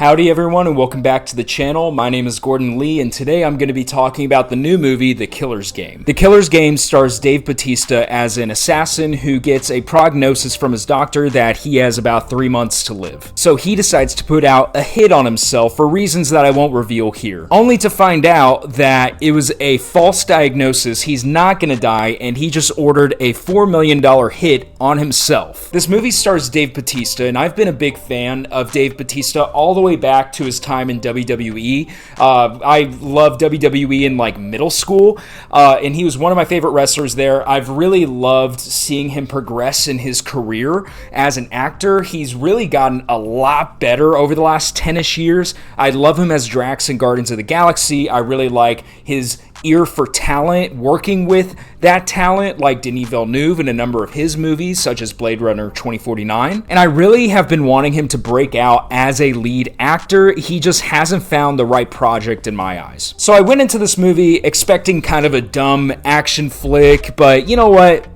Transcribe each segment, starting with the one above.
Howdy everyone and welcome back to the channel. My name is Gordon Lee and today I'm going to be talking about the new movie, The Killer's Game. The Killer's Game stars Dave Bautista as an assassin who gets a prognosis from his doctor that he has about 3 months to live. So he decides to put out a hit on himself for reasons that I won't reveal here. Only to find out that it was a false diagnosis, he's not going to die, and he just ordered a $4 million hit on himself. This movie stars Dave Bautista, and I've been a big fan of Dave Bautista all the way back to his time in WWE. I loved WWE in like middle school, and he was one of my favorite wrestlers there. I've really loved seeing him progress in his career as an actor. He's really gotten a lot better over the last 10-ish years. I love him as Drax in Guardians of the Galaxy. I really like his ear for talent, working with that talent like Denis Villeneuve in a number of his movies, such as Blade Runner 2049. And I really have been wanting him to break out as a lead actor. He just hasn't found the right project in my eyes. So I went into this movie expecting kind of a dumb action flick, but you know what?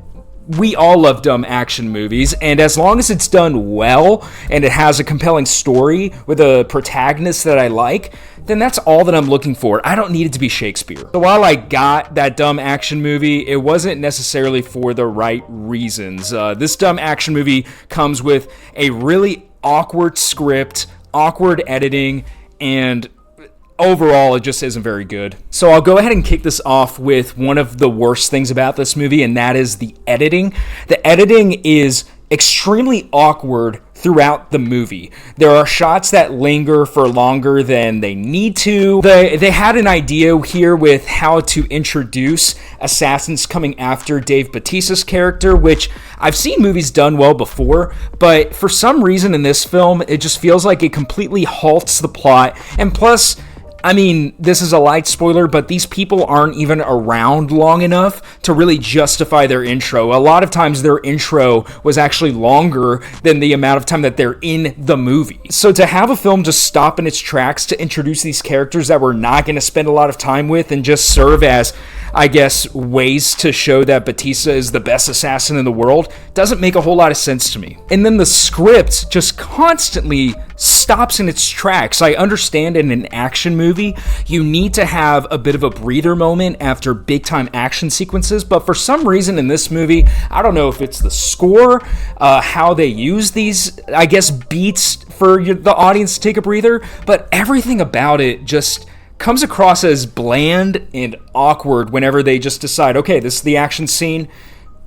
We all love dumb action movies, and as long as it's done well and it has a compelling story with a protagonist that I like, then that's all that I'm looking for. I don't need it to be Shakespeare. So while I got that dumb action movie, it wasn't necessarily for the right reasons. This dumb action movie comes with a really awkward script, awkward editing, and overall, it just isn't very good. So I'll go ahead and kick this off with one of the worst things about this movie, and that is the editing. The editing is extremely awkward throughout the movie. There are shots that linger for longer than they need to. They had an idea here with how to introduce assassins coming after Dave Bautista's character, which I've seen movies done well before, but for some reason in this film, it just feels like it completely halts the plot. And plus, I mean, this is a light spoiler, but these people aren't even around long enough to really justify their intro. A lot of times their intro was actually longer than the amount of time that they're in the movie. So to have a film just stop in its tracks to introduce these characters that we're not going to spend a lot of time with and just serve as, I guess, ways to show that Bautista is the best assassin in the world doesn't make a whole lot of sense to me. And then the script just constantly stops in its tracks. I understand in an action movie, you need to have a bit of a breather moment after big time action sequences, but for some reason in this movie, I don't know if it's the score, how they use these, I guess, beats for the audience to take a breather, but everything about it just comes across as bland and awkward whenever they just decide, okay, this is the action scene,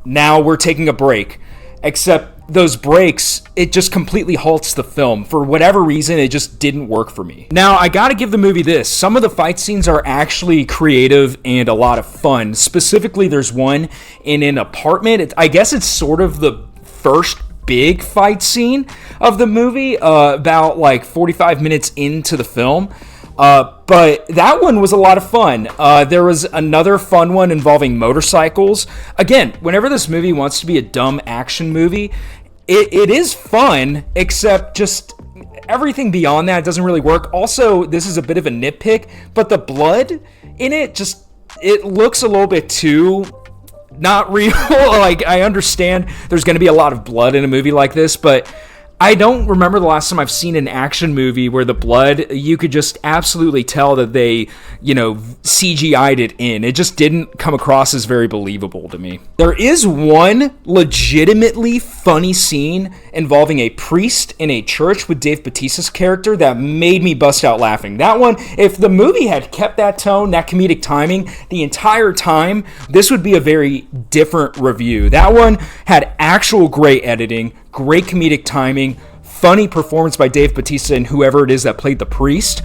now we're taking a break. Except those breaks, it just completely halts the film. For whatever reason, it just didn't work for me. Now, I gotta give the movie this. Some of the fight scenes are actually creative and a lot of fun. Specifically, there's one in an apartment. I guess it's sort of the first big fight scene of the movie, about like 45 minutes into the film. But that one was a lot of fun. There was another fun one involving motorcycles. Again, whenever this movie wants to be a dumb action movie, it is fun, except just everything beyond that doesn't really work. Also, this is a bit of a nitpick, but the blood in it it looks a little bit too not real. Like, I understand there's going to be a lot of blood in a movie like this, but I don't remember the last time I've seen an action movie where the blood, you could just absolutely tell that they, CGI'd it in. It just didn't come across as very believable to me. There is one legitimately funny scene involving a priest in a church with Dave Bautista's character that made me bust out laughing. That one, if the movie had kept that tone, that comedic timing the entire time, this would be a very different review. That one had actual great editing, great comedic timing, funny performance by Dave Bautista and whoever it is that played the priest.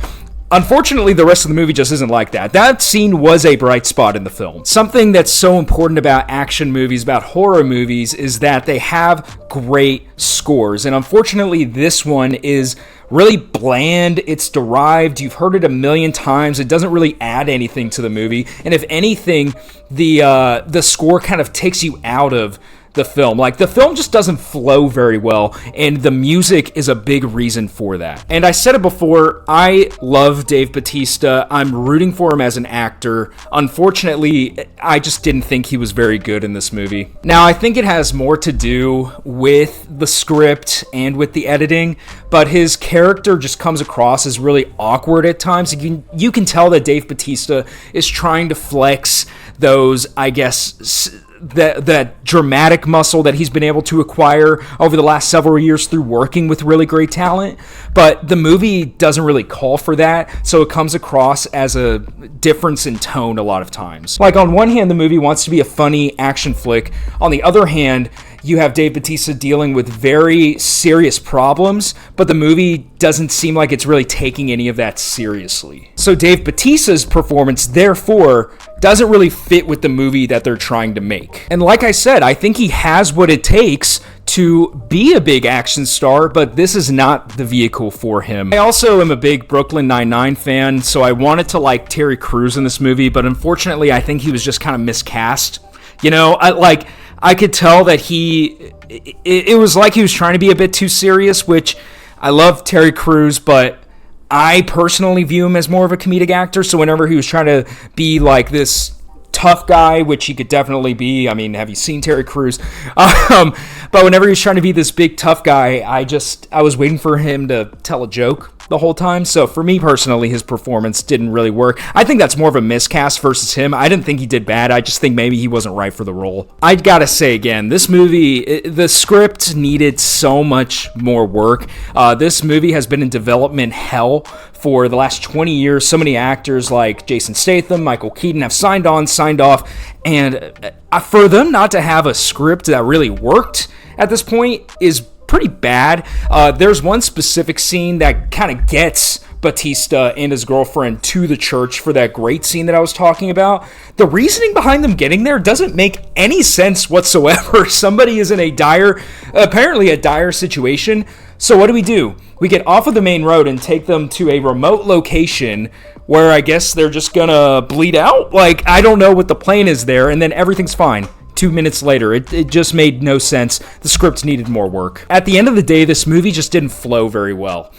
Unfortunately, the rest of the movie just isn't like that. That scene was a bright spot in the film. Something that's so important about action movies, about horror movies, is that they have great scores. And unfortunately, this one is really bland. It's derived. You've heard it a million times. It doesn't really add anything to the movie. And if anything, the score kind of takes you out of the film. Like, the film just doesn't flow very well, and the music is a big reason for that. And I said it before, I love Dave Bautista. I'm rooting for him as an actor. Unfortunately, I just didn't think he was very good in this movie. Now, I think it has more to do with the script and with the editing, but his character just comes across as really awkward at times. You can tell that Dave Bautista is trying to flex those, I guess, that dramatic muscle that he's been able to acquire over the last several years through working with really great talent. But the movie doesn't really call for that, so it comes across as a difference in tone a lot of times. Like, on one hand, the movie wants to be a funny action flick. On the other hand, you have Dave Bautista dealing with very serious problems, but the movie doesn't seem like it's really taking any of that seriously. So Dave Bautista's performance, therefore, doesn't really fit with the movie that they're trying to make. And like I said, I think he has what it takes to be a big action star, but this is not the vehicle for him. I also am a big Brooklyn Nine-Nine fan, so I wanted to like Terry Crews in this movie, but unfortunately, I think he was just kind of miscast. You know, I could tell that it was like he was trying to be a bit too serious, which I love Terry Crews, but I personally view him as more of a comedic actor. So whenever he was trying to be like this tough guy, which he could definitely be. I mean, have you seen Terry Crews? But whenever he was trying to be this big tough guy, I was waiting for him to tell a joke the whole time. So for me personally, his performance didn't really work. I think that's more of a miscast versus him. I didn't think he did bad. I just think maybe he wasn't right for the role. I gotta say again, this movie, the script needed so much more work. This movie has been in development hell for the last 20 years. So many actors like Jason Statham, Michael Keaton have signed off, and for them not to have a script that really worked at this point is pretty bad. There's one specific scene that kind of gets Bautista and his girlfriend to the church for that great scene that I was talking about. The reasoning behind them getting there doesn't make any sense whatsoever. Somebody is in apparently a dire situation. So what do? We get off of the main road and take them to a remote location where I guess they're just gonna bleed out. Like, I don't know what the plan is there, and then everything's fine. 2 minutes later, it just made no sense. The script needed more work. At the end of the day, this movie just didn't flow very well,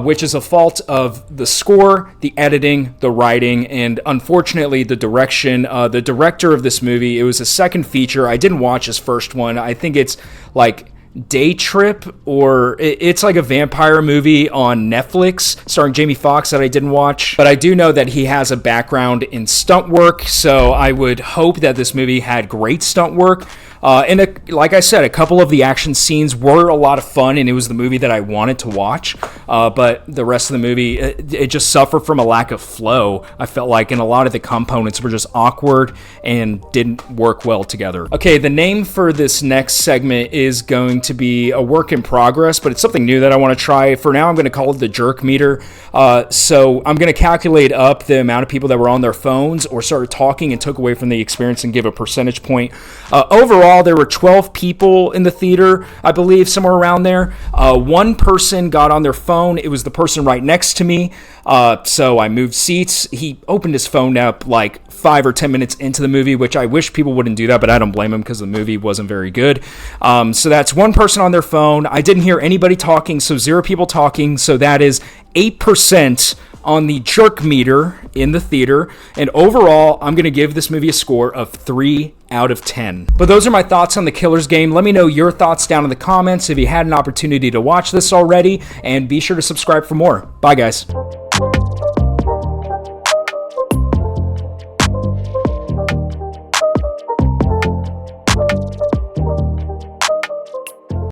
which is a fault of the score, the editing, the writing, and unfortunately the direction. The director of this movie, it was a second feature. I didn't watch his first one. I think it's like Day Trip, or it's like a vampire movie on Netflix starring Jamie Foxx that I didn't watch, but I do know that he has a background in stunt work, so I would hope that this movie had great stunt work. Like I said, a couple of the action scenes were a lot of fun, and it was the movie that I wanted to watch, but the rest of the movie, it just suffered from a lack of flow, I felt like, and a lot of the components were just awkward and didn't work well together. Okay, the name for this next segment is going to be a work in progress, but it's something new that I want to try. For now, I'm going to call it the jerk meter. So I'm going to calculate up the amount of people that were on their phones or started talking and took away from the experience and give a percentage point. Overall, there were 12 people in the theater, I believe, somewhere around there. One person got on their phone. It was the person right next to me. So I moved seats. He opened his phone up like 5 or 10 minutes into the movie, which I wish people wouldn't do that, but I don't blame him because the movie wasn't very good. So that's one person on their phone. I didn't hear anybody talking, so 0 people talking. So that is 8% on the jerk meter in the theater. And overall, I'm going to give this movie a score of 3 out of 10. But those are my thoughts on The Killer's Game. Let me know your thoughts down in the comments if you had an opportunity to watch this already, and be sure to subscribe for more. Bye, guys.